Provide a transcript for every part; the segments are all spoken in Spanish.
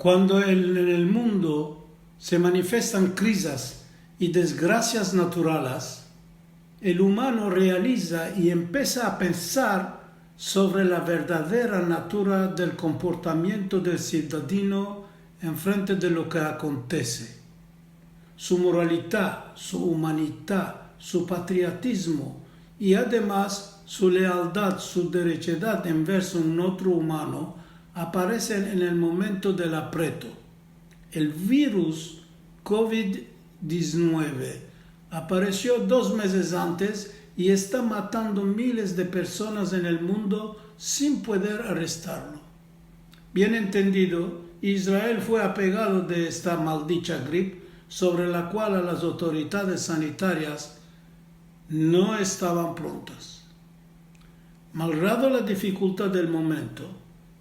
Cuando en el mundo se manifiestan crisis y desgracias naturales, el humano realiza y empieza a pensar sobre la verdadera natura del comportamiento del ciudadano en frente de lo que acontece. Su moralidad, su humanidad, su patriotismo y además su lealtad, su derechedad envers un otro humano aparecen en el momento del aprieto. El virus COVID-19 apareció 2 meses antes y está matando miles de personas en el mundo sin poder arrestarlo. Bien entendido, Israel fue apegado de esta maldita gripe sobre la cual las autoridades sanitarias no estaban prontas. Malgrado la dificultad del momento,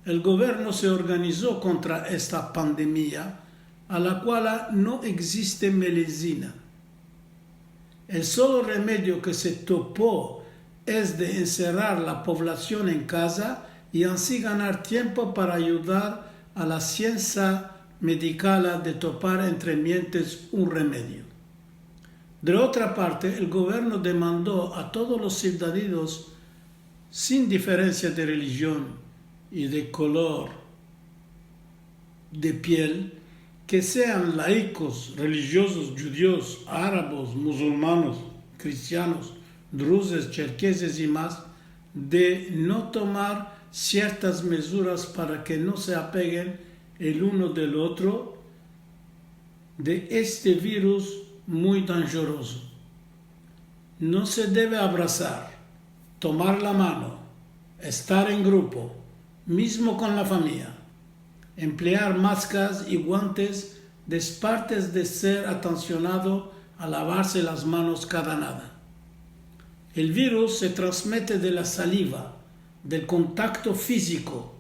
el gobierno se organizó contra esta pandemia a la cual no existe medicina. El solo remedio que se topó es de encerrar la población en casa y así ganar tiempo para ayudar a la ciencia médica de topar entre mientes un remedio. De otra parte, el gobierno demandó a todos los ciudadanos, sin diferencia de religión y de color de piel, que sean laicos, religiosos, judíos, árabes, musulmanes, cristianos, druses, cherqueses y más, de no tomar ciertas medidas para que no se apeguen el uno del otro de este virus muy dangeroso. No se debe abrazar, tomar la mano, estar en grupo, mismo con la familia. Emplear máscaras y guantes después de ser atencionado a lavarse las manos cada nada. El virus se transmite de la saliva, del contacto físico,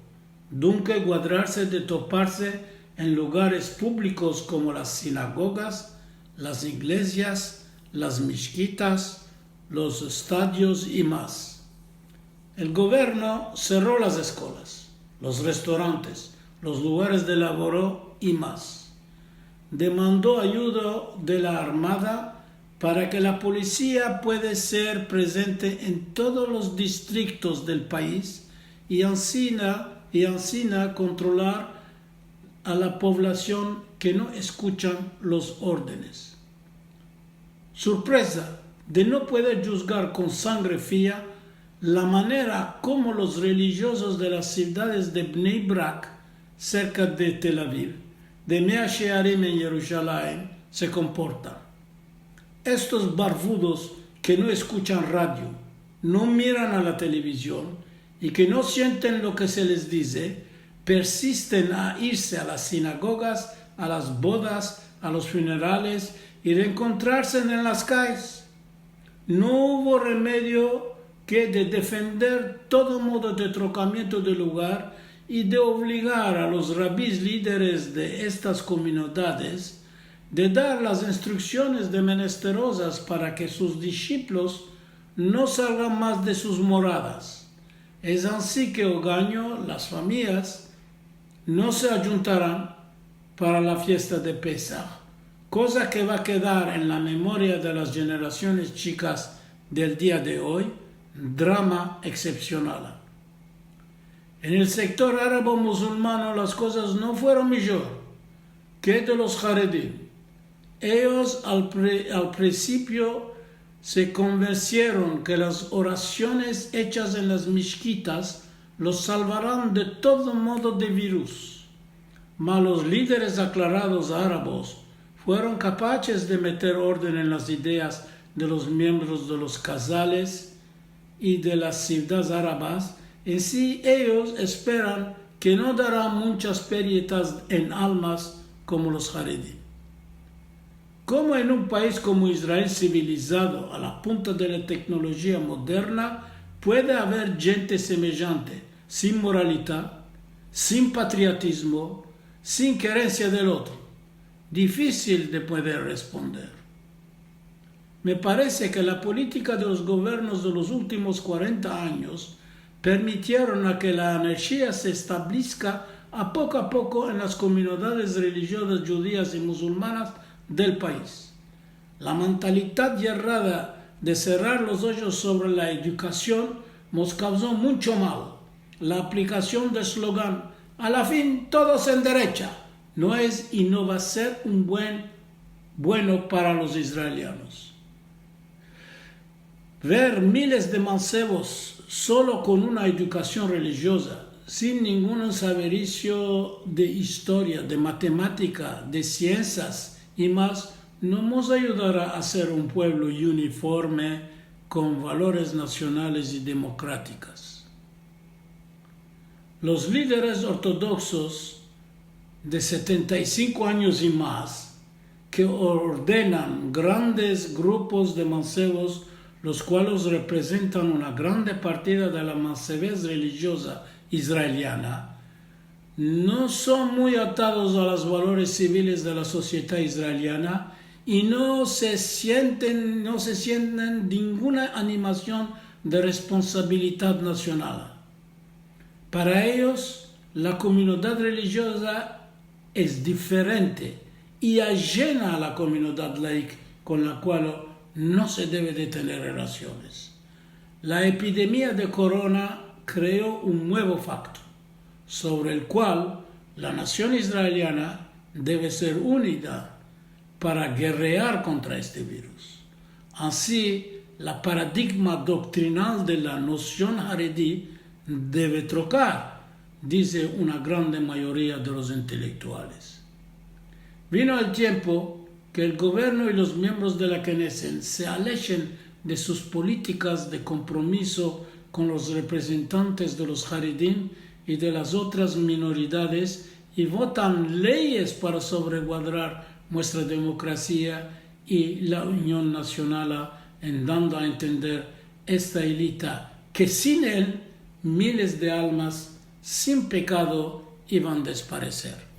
dunque guardarse de toparse en lugares públicos como las sinagogas, las iglesias, las mezquitas, los estadios y más. El gobierno cerró las escuelas, los restaurantes, los lugares de laboro y más. Demandó ayuda de la Armada para que la policía pueda ser presente en todos los distritos del país y así controlar a la población que no escuchan los órdenes. Sorpresa de no poder juzgar con sangre fría la manera como los religiosos de las ciudades de Bnei Brak, cerca de Tel Aviv, de Mea Shearim en Jerusalén, se comportan. Estos barbudos que no escuchan radio, no miran a la televisión y que no sienten lo que se les dice, persisten a irse a las sinagogas, a las bodas, a los funerales y reencontrarse en las calles. No hubo remedio que de defender todo modo de trocamiento de lugar y de obligar a los rabís líderes de estas comunidades de dar las instrucciones de menesterosas para que sus discípulos no salgan más de sus moradas. Es así que Ogaño, las familias no se ayuntarán para la fiesta de Pesach, cosa que va a quedar en la memoria de las generaciones chicas del día de hoy, drama excepcional. En el sector árabe-musulmano las cosas no fueron mejor que de los Haredim. Ellos al principio se convencieron que las oraciones hechas en las mezquitas los salvarán de todo modo de virus. Mas los líderes aclarados árabes fueron capaces de meter orden en las ideas de los miembros de los casales y de las ciudades árabes. En sí ellos esperan que no dará muchas pérdidas en almas como los Haredim. Como en un país como Israel civilizado a la punta de la tecnología moderna puede haber gente semejante, sin moralidad, sin patriotismo, sin querencia del otro? Difícil de poder responder. Me parece que la política de los gobiernos de los últimos 40 años permitieron a que la anarquía se establezca a poco en las comunidades religiosas judías y musulmanas del país. La mentalidad errada de cerrar los ojos sobre la educación nos causó mucho mal. La aplicación del eslogan "a la fin todos en derecha" no es y no va a ser bueno para los israelianos. Ver miles de mancebos solo con una educación religiosa, sin ningún sabericio de historia, de matemática, de ciencias y más, no nos ayudará a ser un pueblo uniforme con valores nacionales y democráticos. Los líderes ortodoxos de 75 años y más, que ordenan grandes grupos de mancebos, los cuales representan una grande partida de la mancebez religiosa israeliana, no son muy atados a los valores civiles de la sociedad israeliana y no se sienten ninguna animación de responsabilidad nacional. Para ellos, la comunidad religiosa es diferente y ajena a la comunidad laica con la cual no se debe de tener relaciones. La epidemia de corona creó un nuevo facto, sobre el cual la nación israeliana debe ser unida para guerrear contra este virus. Así, la paradigma doctrinal de la noción haredí debe trocar, dice una grande mayoría de los intelectuales. Vino el tiempo que el gobierno y los miembros de la Knesset se alejen de sus políticas de compromiso con los representantes de los Haredim y de las otras minoridades y votan leyes para salvaguardar nuestra democracia y la unión nacional, en dando a entender esta élite que sin él miles de almas sin pecado iban a desaparecer.